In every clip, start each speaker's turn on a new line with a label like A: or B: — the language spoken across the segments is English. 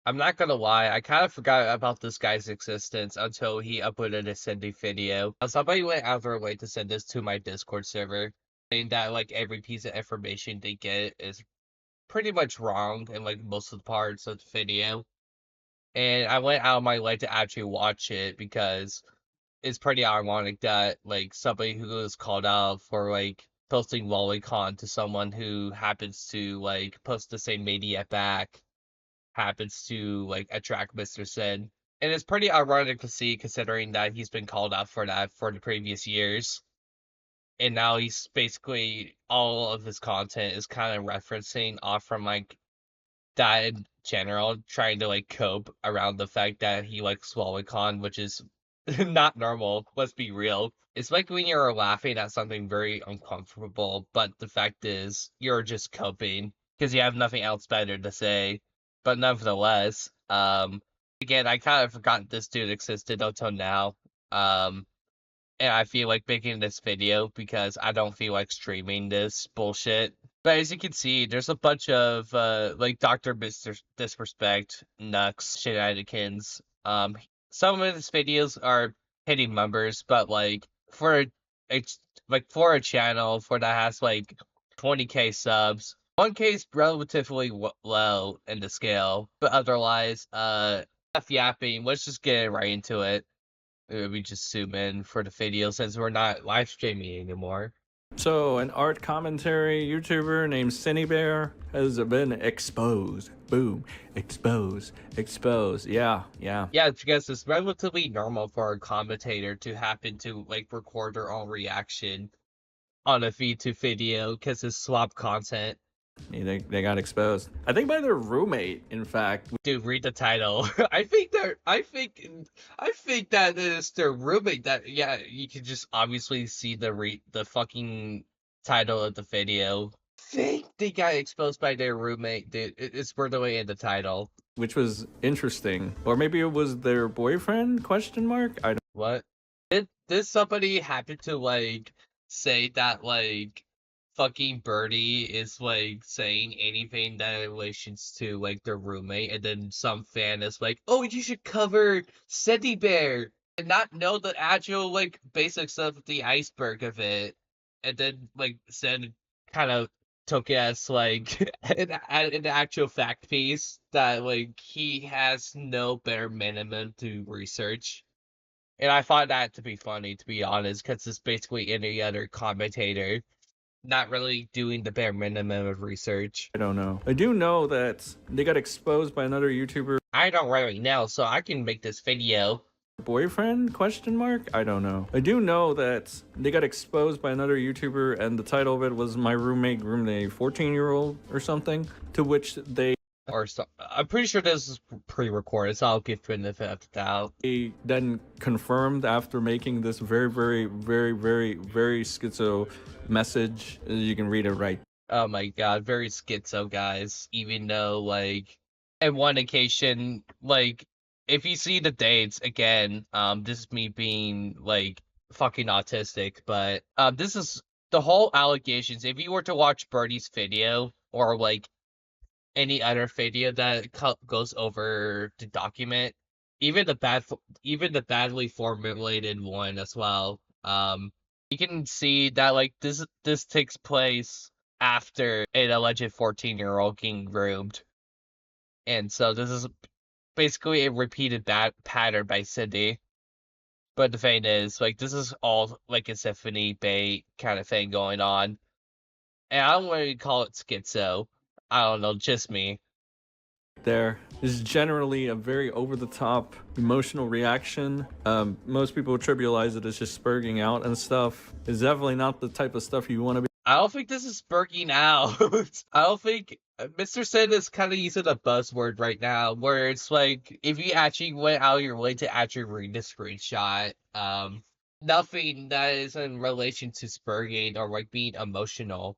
A: I'm not gonna lie, I kind of forgot about this guy's existence until he uploaded a Cindy video. Somebody went out of their way to send this to my Discord server, saying that like every piece of information they get is pretty much wrong in like most of the parts of the video. And I went out of my way to actually watch it because it's pretty ironic that like somebody who was called out for like posting lolicon to someone who happens to like post the same media back happens to like attract Mr. Sin. And it's pretty ironic to see considering that he's been called out for that for the previous years. And now he's basically all of his content is kind of referencing off from like that in general, trying to like cope around the fact that he likes Lolicon, which is not normal. Let's be real. It's like when you're laughing at something very uncomfortable, but the fact is you're just coping because you have nothing else better to say. But nevertheless, again, I kind of forgot this dude existed until now. And I feel like making this video because I don't feel like streaming this bullshit. But as you can see, there's a bunch of like Dr. Mr. Disrespect, Nux, shenanigans. Some of his videos are hitting numbers, but like it's like for a channel for that has like 20k subs, 1k is relatively low in the scale. But otherwise, enough yapping. Let's just get right into it. We just zoom in for the video since we're not live streaming anymore.
B: So, an art commentary YouTuber named Cinny Bear has been exposed. Boom. Exposed. Exposed. Yeah.
A: Yeah, because it's relatively normal for a commentator to happen to like record their own reaction on a feed to video because it's swap content.
B: They got exposed. I think by their roommate, in fact.
A: Dude, read the title. I think that is their roommate. That yeah, you can just obviously see the fucking title of the video. I think they got exposed by their roommate. Dude, it's for the way in the title.
B: Which was interesting. Or maybe it was their boyfriend, question mark? I don't.
A: What? Did somebody happen to like say that like fucking Birdie is like saying anything that relations to like their roommate, and then some fan is like, "Oh, you should cover Cindy Bear," and not know the actual like basics of the iceberg of it, and then like said kind of took it as like an actual fact piece that like he has no bare minimum to research. And I find that to be funny, to be honest, because it's basically any other commentator not really doing the bare minimum of research.
B: I don't know. I do know that they got exposed by another YouTuber.
A: I don't right now, so I can make this video.
B: Boyfriend, question mark? I don't know. I do know that they got exposed by another YouTuber, and the title of it was "My Roommate Groomed a 14-year-old" or something, to which they
A: Or so, I'm pretty sure this is pre-recorded, so I'll give benefit of the doubt.
B: He then confirmed after making this very schizo message. You can read it right.
A: Oh my god, very schizo, guys. Even though, like, at one occasion, like, if you see the dates, again, this is me being, like, fucking autistic, but, this is the whole allegations. If you were to watch Birdie's video, or, like, any other video that goes over the document, even the badly formulated one as well. You can see that like this takes place after an alleged 14-year-old getting groomed, and so this is basically a repeated bad pattern by Cindy. But the thing is, like, this is all like a symphony bait kind of thing going on, and I don't want to call it schizo. I don't know, just me.
B: There is generally a very over-the-top emotional reaction. Most people trivialize it as just spurging out and stuff. It's definitely not the type of stuff you want to be.
A: I don't think this is spurging out. I don't think Mr. Sin is kind of using a buzzword right now, where it's like if you actually went out of your way to actually read the screenshot, nothing that is in relation to spurging or like being emotional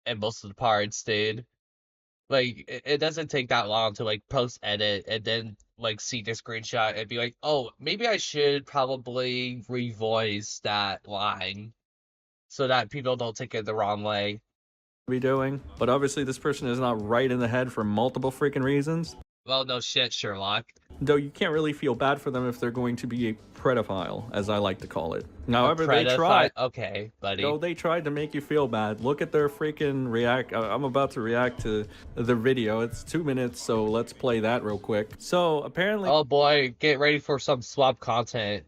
A: in most of the parts, dude. Like it doesn't take that long to like post edit and then like see the screenshot and be like, oh, maybe I should probably revoice that line so that people don't take it the wrong way.
B: Doing, but obviously this person is not right in the head for multiple freaking reasons.
A: Well, no shit, Sherlock.
B: Though you can't really feel bad for them if they're going to be a pedophile, as I like to call it.
A: A
B: However, they tried.
A: predaphile? Okay,
B: Oh,
A: buddy.
B: they tried to make you feel bad. Look at their freaking react. I'm about to react to the video. It's 2 minutes, so let's play that real quick. So apparently,
A: Oh boy, get ready for some swap content.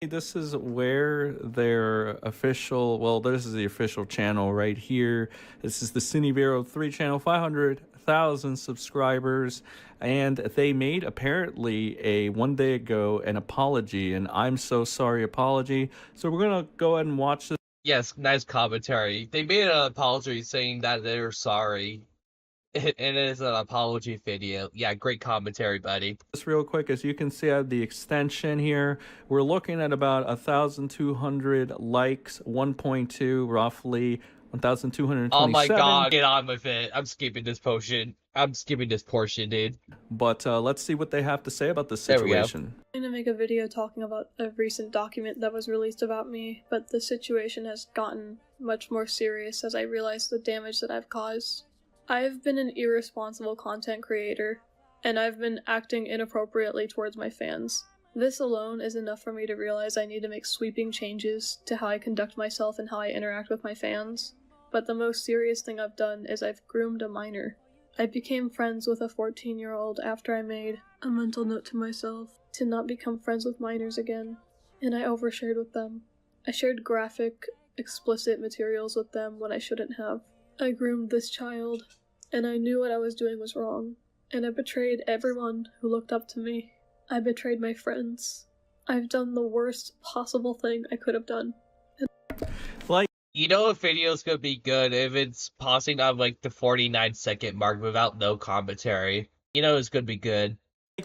B: this is where their official. Well, this is the official channel right here. This is the Cinevero 3 channel, 500,000 subscribers, and they made apparently a 1 day ago an apology, an "I'm so sorry" apology. So we're gonna go ahead and watch this.
A: Yes, nice commentary. They made an apology saying that they're sorry. And it is an apology video. Yeah, great commentary, buddy.
B: This real quick. As you can see, I have the extension here. We're looking at about 1,200 likes, 1.2 roughly,
A: Oh my
B: 1,227.
A: god, get on with it. I'm skipping this portion. I'm skipping this portion, dude.
B: But let's see what they have to say about this
A: There we go.
B: situation.
C: I'm going to make a video talking about a recent document that was released about me, but the situation has gotten much more serious as I realize the damage that I've caused. I've been an irresponsible content creator, and I've been acting inappropriately towards my fans. This alone is enough for me to realize I need to make sweeping changes to how I conduct myself and how I interact with my fans. But the most serious thing I've done is I've groomed a minor. I became friends with a 14-year-old after I made a mental note to myself to not become friends with minors again, and I overshared with them. I shared graphic, explicit materials with them when I shouldn't have. I groomed this child, and I knew what I was doing was wrong, and I betrayed everyone who looked up to me. I betrayed my friends. I've done the worst possible thing I could have done.
B: Like,
A: You know a video's gonna be good if it's pausing on like the 49-second mark without no commentary. You know it's gonna be good.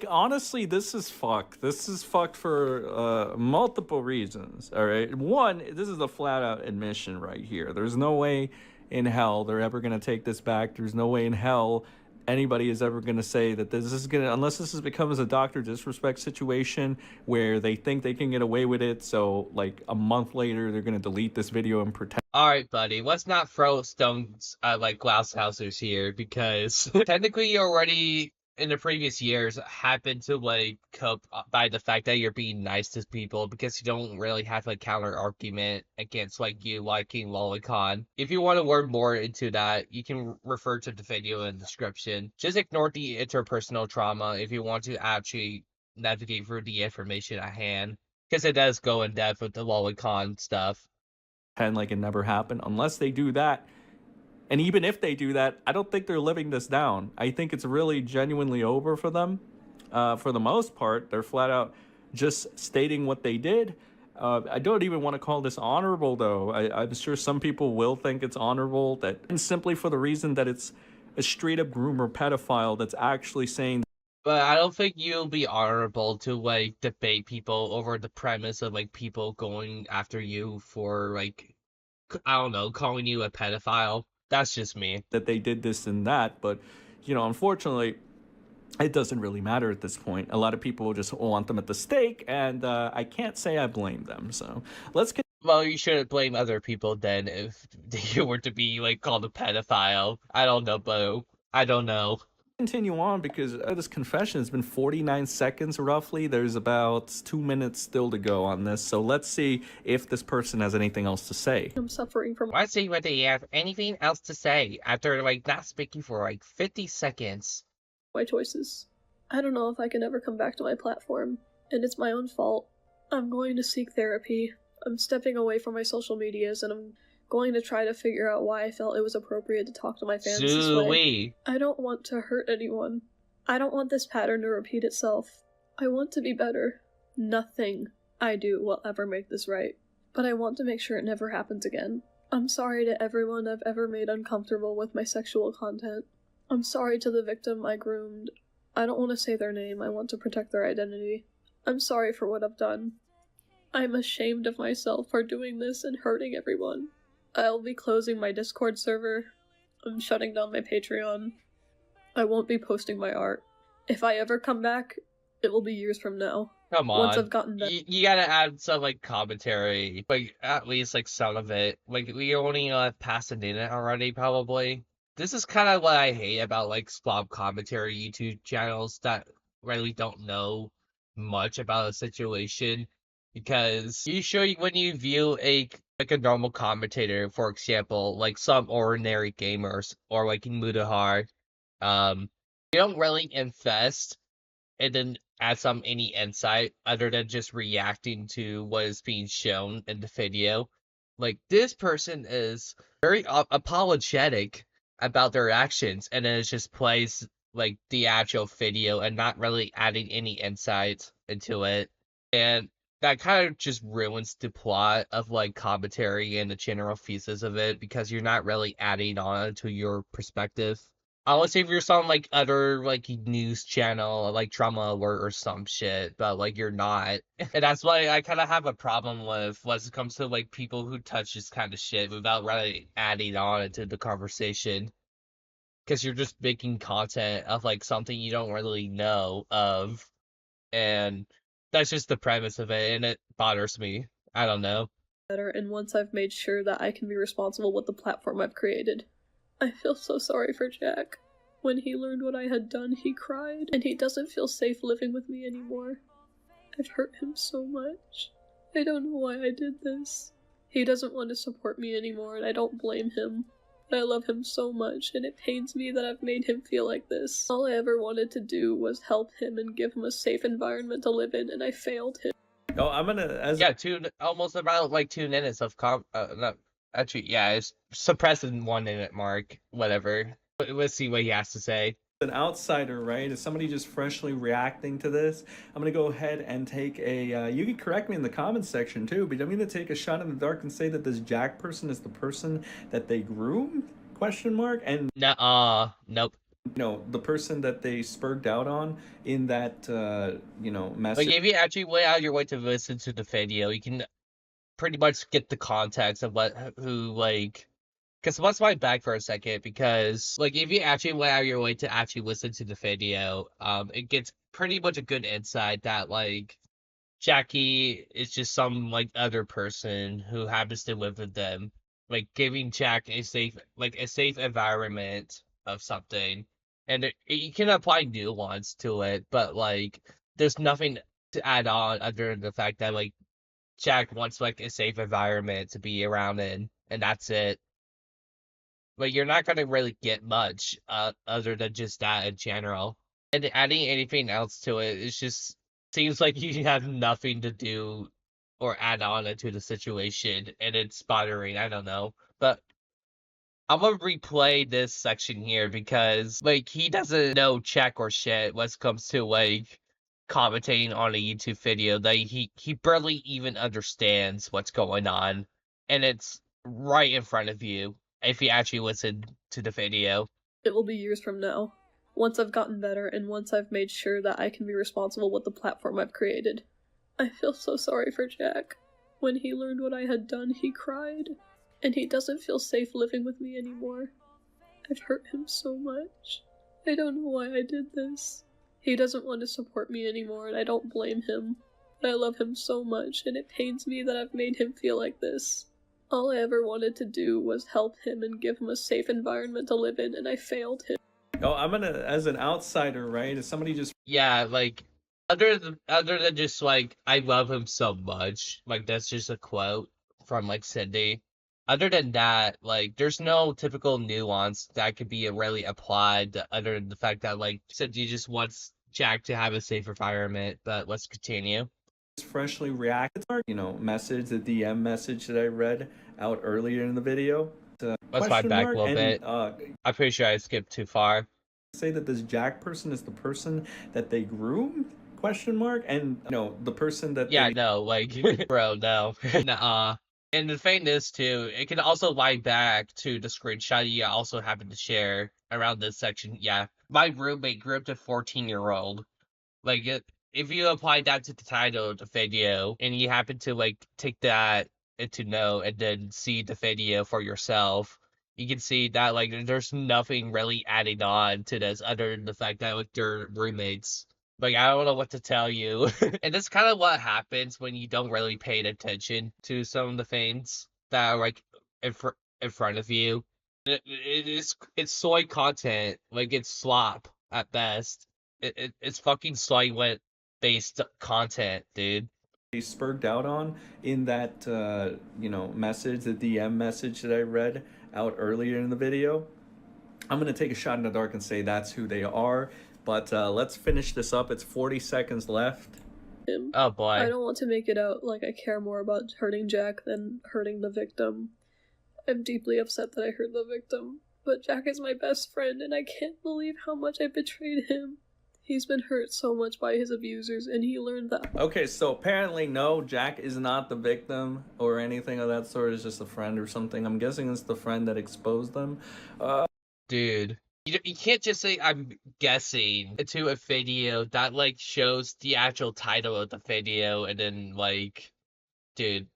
B: honestly, this is fucked. This is fucked for multiple reasons. All right. One, this is a flat out admission right here. There's no way in hell they're ever gonna take this back. There's no way in hell anybody is ever gonna say that this is gonna, unless this becomes a doctor disrespect situation where they think they can get away with it. So like a month later, they're gonna delete this video and pretend.
A: Alright, buddy, let's not throw stones at like glass houses here because technically you already in the previous years happened to like cope by the fact that you're being nice to people because you don't really have a counter argument against like you liking Lolicon. If you want to learn more into that, you can refer to the video in the description. Just ignore the interpersonal trauma if you want to actually navigate through the information at hand because it does go in depth with the Lolicon stuff.
B: Like it never happened. Unless they do that, and even if they do that, I don't think they're living this down. I think it's really genuinely over for them. For the most part, they're flat out just stating what they did. I don't even want to call this honorable, though. I'm sure some people will think it's honorable, that, and simply for the reason that it's a straight up groomer pedophile that's actually saying.
A: But I don't think you'll be honorable to like debate people over the premise of like people going after you for like, I don't know, calling you a pedophile. That's just me.
B: That they did this and that, but you know, unfortunately, it doesn't really matter at this point. A lot of people just want them at the stake, and I can't say I blame them. So let's get.
A: Well, you shouldn't blame other people then if you were to be like called a pedophile. I don't know, Bo. I don't know.
B: Continue on because this confession has been 49 seconds roughly. There's about 2 minutes still to go on this, so let's see if this person has anything else to say.
C: I'm suffering from
A: Let's see whether you have anything else to say after like not speaking for like 50 seconds.
C: my choices. I don't know if I can ever come back to my platform, and it's my own fault. I'm going to seek therapy. I'm stepping away from my social medias, and I'm going to try to figure out why I felt it was appropriate to talk to my fans this way.
A: Zooey.
C: I don't want to hurt anyone. I don't want this pattern to repeat itself. I want to be better. Nothing I do will ever make this right, but I want to make sure it never happens again. I'm sorry to everyone I've ever made uncomfortable with my sexual content. I'm sorry to the victim I groomed. I don't want to say their name, I want to protect their identity. I'm sorry for what I've done. I'm ashamed of myself for doing this and hurting everyone. I'll be closing my Discord server. I'm shutting down my Patreon. I won't be posting my art. If I ever come back, it will be years from now.
A: Come on.
C: Once I've gotten that.
A: You gotta add some like commentary, like at least like some of it. Like we only past a minute already, probably. This is kind of what I hate about like Slop commentary YouTube channels that really don't know much about a situation, because usually when you view a normal commentator, for example, like some ordinary gamers or like Mudahar, you don't really invest and then add some any insight other than just reacting to what is being shown in the video. Like this person is very apologetic about their actions, and then it just plays like the actual video and not really adding any insight into it. And that kind of just ruins the plot of like commentary and the general thesis of it, because you're not really adding on to your perspective. I would say if you're some like other like news channel like drama alert or some shit, but like you're not. And that's why I kind of have a problem with when it comes to like people who touch this kind of shit without really adding on into the conversation, because you're just making content of like something you don't really know of, and that's just the premise of it, and it bothers me. I don't know.
C: Better, and once I've made sure that I can be responsible with the platform I've created. I feel so sorry for Jack. When he learned what I had done, he cried, and he doesn't feel safe living with me anymore. I've hurt him so much. I don't know why I did this. He doesn't want to support me anymore, and I don't blame him. But I love him so much, and it pains me that I've made him feel like this. All I ever wanted to do was help him and give him a safe environment to live in, and I failed him.
B: Oh, I'm gonna
A: Yeah, almost about like 2 minutes of no, actually, yeah, it's suppressing 1 minute mark, whatever. Let's see what he has to say.
B: an outsider, right? As somebody just freshly reacting to this, I'm gonna go ahead and take a. You can correct me in the comments section too, but I'm gonna take a shot in the dark and say that this Jack person is the person that they groomed? Question mark. And
A: Nope.
B: the person that they spurred doubt on in that message.
A: Like if you actually went out of your way to listen to the video, you can pretty much get the context of who like. Because let's wind back for a second, because like if you actually went out of your way to actually listen to the video, it gets pretty much a good insight that like Jackie is just some like other person who happens to live with them, like giving Jack a safe environment of something, and you can apply nuance to it, but like there's nothing to add on other than the fact that like Jack wants like a safe environment to be around in, and that's it. But you're not gonna really get much other than just that in general. And adding anything else to it, it just seems like you have nothing to do or add on into the situation, and it's bothering. I don't know, but I'm gonna replay this section here because like he doesn't know check or shit when it comes to like commentating on a YouTube video. That he barely even understands what's going on, and it's right in front of you if you actually listen to the video.
C: It will be years from now. Once I've gotten better, and once I've made sure that I can be responsible with the platform I've created. I feel so sorry for Jack. When he learned what I had done, he cried, and he doesn't feel safe living with me anymore. I've hurt him so much. I don't know why I did this. He doesn't want to support me anymore, and I don't blame him. But I love him so much, and it pains me that I've made him feel like this. All I ever wanted to do was help him and give him a safe environment to live in, and I failed him.
B: Oh, I'm gonna, as an outsider, right? As somebody just.
A: Yeah, like other than just like I love him so much, like that's just a quote from like Cindy. Other than that, like there's no typical nuance that could be really applied other than the fact that like Cindy just wants Jack to have a safe environment. But let's continue.
B: Freshly reacted, message, the DM message that I read out earlier in the video.
A: Let's fight back a little bit. I'm pretty sure I skipped too far.
B: Say that this Jack person is the person that they groomed? Question mark. And the person that
A: no, like bro, no. Nuh-uh. And the thing is too, it can also lie back to the screenshot you also happened to share around this section. Yeah. My roommate grew up to 14-year-old. Like if you apply that to the title of the video and you happen to like take that into note and then see the video for yourself, you can see that like there's nothing really adding on to this other than the fact that like they're roommates. Like I don't know what to tell you. And that's kind of what happens when you don't really pay attention to some of the things that are like in front of you. It's soy content. Like it's slop at best. It's fucking soy based content, dude.
B: Spurred out on in that message, the DM message that I read out earlier in the video. I'm gonna take a shot in the dark and say that's who they are. But let's finish this up. It's 40 seconds left.
C: Him.
A: Oh
C: I
A: boy.
C: don't want to make it out like I care more about hurting Jack than hurting the victim. I'm deeply upset that I hurt the victim, but Jack is my best friend and I can't believe how much I betrayed him. He's been hurt so much by his abusers and he learned that.
B: Okay, so apparently no, Jack is not the victim or anything of that sort. It's just a friend or something. I'm guessing it's the friend that exposed them.
A: Dude. You can't just say I'm guessing to a video that like shows the actual title of the video and then like, dude,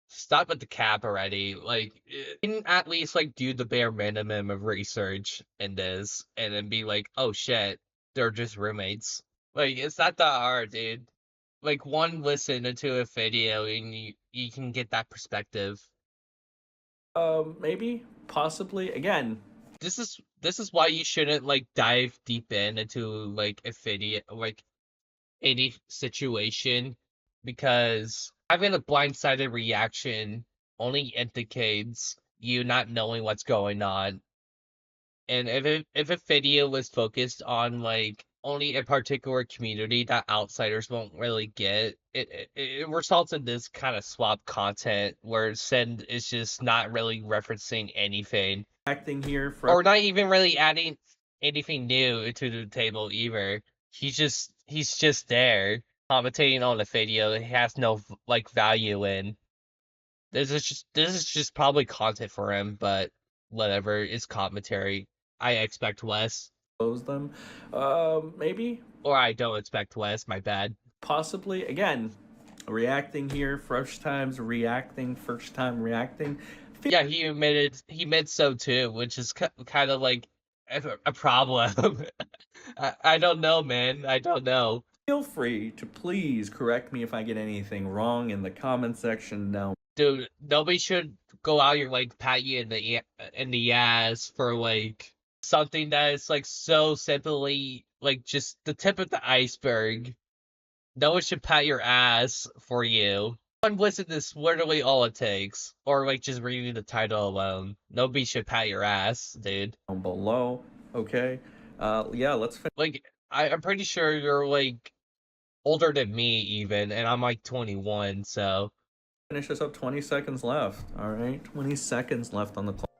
A: stop with the cap already. Like, you can at least like do the bare minimum of research in this and then be like, oh shit, they're just roommates. Like, it's not that hard, dude. Like one listen to a video and you can get that perspective.
B: Maybe, possibly. Again,
A: This is why you shouldn't like dive deep into like a video like any situation because having a blindsided reaction only indicates you not knowing what's going on. And if a video was focused on like only a particular community that outsiders won't really get, it results in this kind of swap content where Send is just not really referencing anything
B: acting here for
A: or not even really adding anything new to the table either. He's just there commentating on the video. It has no like value in. This is just probably content for him, but whatever. It's commentary. I expect less,
B: expose them. Maybe,
A: or I don't expect less. My bad.
B: possibly. Again, reacting here, first times reacting, first time reacting.
A: Yeah, he admits so too, which is kind of like a problem. I don't know, man. I don't know.
B: Feel free to please correct me if I get anything wrong in the comment section down.
A: Dude, nobody should go out here like pat you in the ass for like something that is like so simply like just the tip of the iceberg. No one should pat your ass for you. One listen is literally all it takes. Or like just reading the title alone. Nobody should pat your ass, dude.
B: Down below. Okay. Yeah, let's finish.
A: Like I'm pretty sure you're like older than me even, and I'm like 21, so
B: Finish this up. 20 seconds left. All right, 20 seconds left on the clock.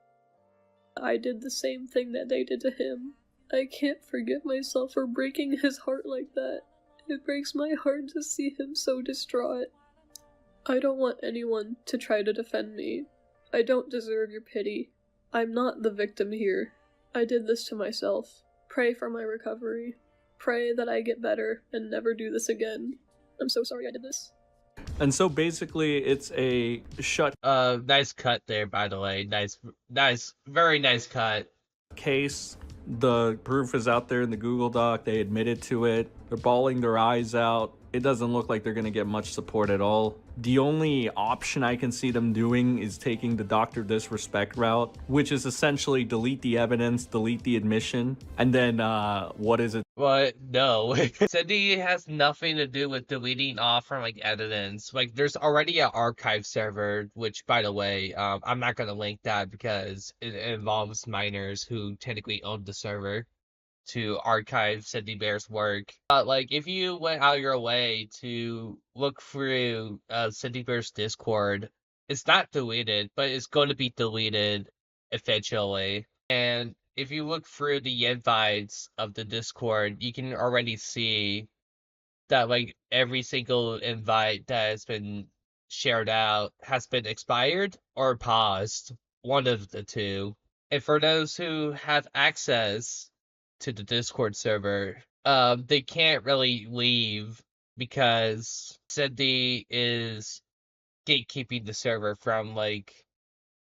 C: I did the same thing that they did to him. I can't forgive myself for breaking his heart like that. It breaks my heart to see him so distraught. I don't want anyone to try to defend me. I don't deserve your pity. I'm not the victim here. I did this to myself. Pray for my recovery. Pray that I get better and never do this again. I'm so sorry I did this.
B: And so basically, it's a shut
A: nice cut there, by the way. Nice, very nice cut.
B: case. The proof is out there in the Google Doc. They admitted to it. They're bawling their eyes out. It doesn't look like they're going to get much support at all. The only option I can see them doing is taking the Dr. Disrespect route, which is essentially delete the evidence, delete the admission, and then what is it?
A: But no, Cindy has nothing to do with deleting off from like evidence. Like there's already an archive server, which by the way, I'm not gonna link that because it involves minors who technically own the server to archive Cindy Bear's work. But like if you went out your way to look through Cindy Bear's Discord, it's not deleted, but it's going to be deleted eventually. And if you look through the invites of the Discord, you can already see that like every single invite that has been shared out has been expired or paused. One of the two. And for those who have access to the Discord server, they can't really leave because Cindy is gatekeeping the server from like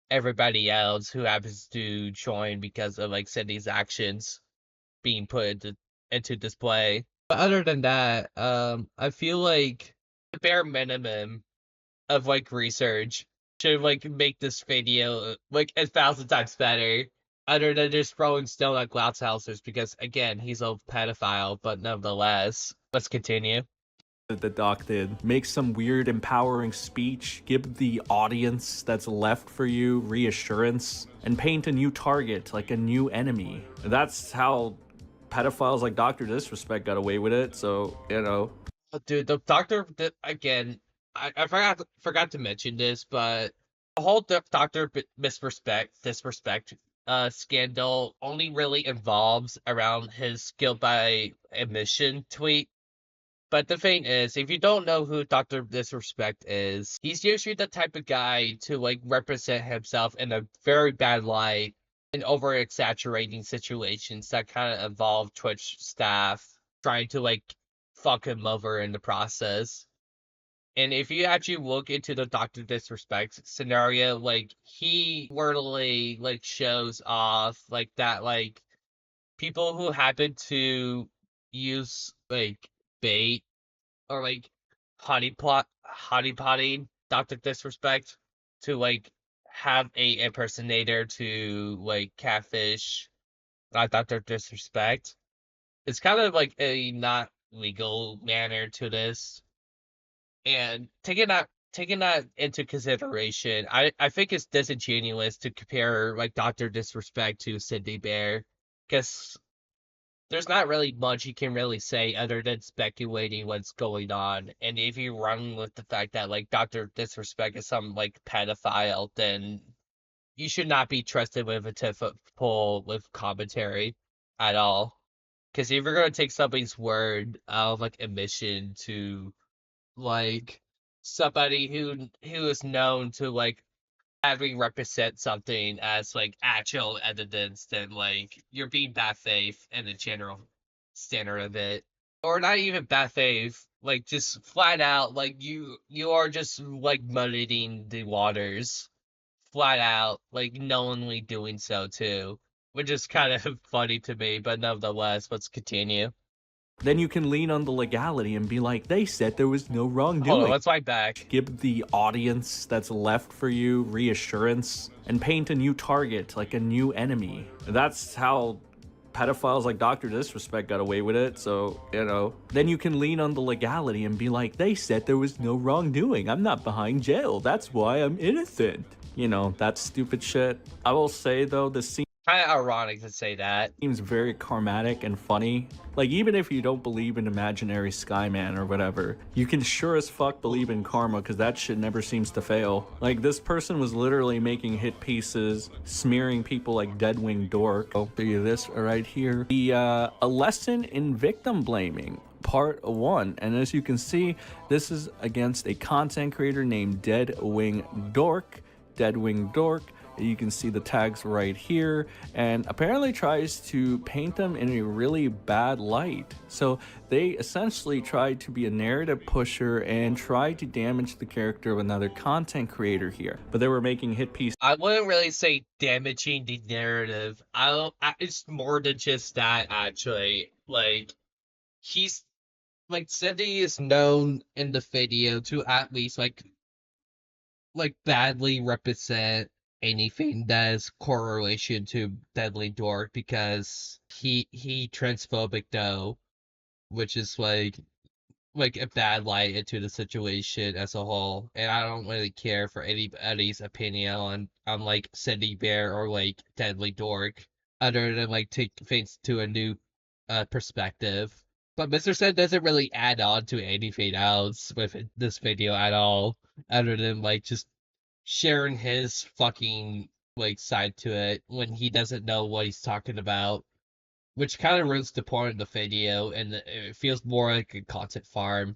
A: everybody else who happens to join because of like Cindy's actions being put into display. But other than that, I feel like the bare minimum of like research should like make this video like 1,000 times better. other than just throwing stone at glass houses because, again, he's a pedophile, but nonetheless, let's continue.
B: That the doc did. Make some weird empowering speech, give the audience that's left for you reassurance, and paint a new target, like a new enemy. That's how pedophiles like Dr. Disrespect got away with it, so, you know.
A: Dude, the doctor, again, I forgot to mention this, but the whole doctor disrespect scandal only really involves around his guilt by admission tweet. But the thing is, if you don't know who Dr. Disrespect is, he's usually the type of guy to like represent himself in a very bad light and over exaggerating situations that kind of involve Twitch staff trying to like fuck him over in the process. And if you actually look into the Dr. Disrespect scenario, like he wordily like shows off like that like people who happen to use like bait or like honey potting Dr. Disrespect to like have a impersonator to like catfish Dr. Disrespect. It's kind of like a not legal manner to this. And taking that into consideration, I think it's disingenuous to compare like Dr. Disrespect to Cindy Bear, because there's not really much you can really say other than speculating what's going on. And if you run with the fact that like Dr. Disrespect is some like pedophile, then you should not be trusted with a 10-foot pole with commentary at all. Because if you're gonna take somebody's word out of like admission to like somebody who is known to like having represent something as like actual evidence, then like you're being bad faith in the general standard of it, or not even bad faith, like just flat out like you are just like muddying the waters, flat out like knowingly doing so too, which is kind of funny to me. But nonetheless, let's continue.
B: Then you can lean on the legality and be like, they said there was no
A: Hold on,
B: wrongdoing.
A: let's fight back.
B: Give the audience that's left for you reassurance and paint a new target, like a new enemy. That's how pedophiles like Dr. Disrespect got away with it, so, you know. Then you can lean on the legality and be like, they said there was no wrongdoing. I'm not behind jail. That's why I'm innocent. You know, that stupid shit. I will say, though, the scene
A: Kind of ironic to say that.
B: seems very karmatic and funny. Like, even if you don't believe in imaginary Skyman or whatever, you can sure as fuck believe in karma, because that shit never seems to fail. Like, this person was literally making hit pieces, smearing people like Deadwing Dork. I'll give you this right here. A lesson in victim blaming. Part 1, and as you can see, this is against a content creator named Deadwing Dork. Deadwing Dork. You can see the tags right here, and apparently tries to paint them in a really bad light. So they essentially tried to be a narrative pusher and try to damage the character of another content creator here. But they were making hit pieces.
A: I wouldn't really say damaging the narrative. It's more than just that, actually. Like, he's like Cindy is known in the video to at least like badly represent anything that is correlation to Deadly Dork, because he transphobic though, which is like a bad light into the situation as a whole. And I don't really care for anybody's opinion on like Cindy Bear or like Deadly Dork, other than like take things to a new perspective. But Mr. Sen doesn't really add on to anything else with this video at all, other than like just sharing his fucking like side to it when he doesn't know what he's talking about, which kind of ruins the point of the video, and it feels more like a content farm.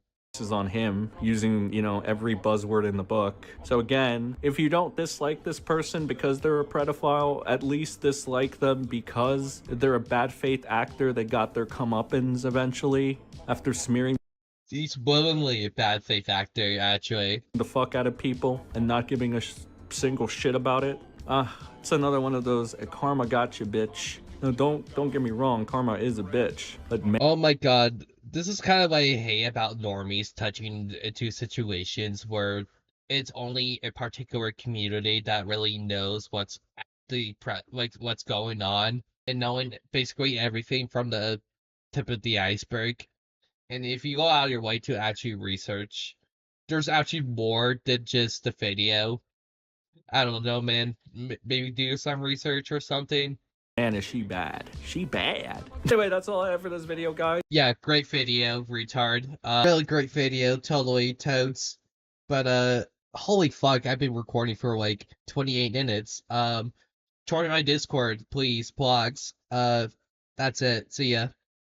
B: On him using, you know, every buzzword in the book. So again, if you don't dislike this person because they're a pedophile, at least dislike them because they're a bad faith actor that got their comeuppance eventually after smearing
A: He's willingly a bad faith actor, actually.
B: the fuck out of people and not giving a single shit about it. It's another one of those karma got you, bitch. No, don't get me wrong, karma is a bitch, but
A: Oh my god, this is kind of what I hate about normies touching into situations where it's only a particular community that really knows what's like what's going on and knowing basically everything from the tip of the iceberg. And if you go out of your way to actually research, there's actually more than just the video. I don't know, man. Maybe do some research or something.
B: Man, is she bad. She bad. Anyway, that's all I have for this video, guys.
A: Yeah, great video, retard. Really great video, totally totes. But holy fuck, I've been recording for like 28 minutes. Join my Discord, please, blogs. That's it. See ya.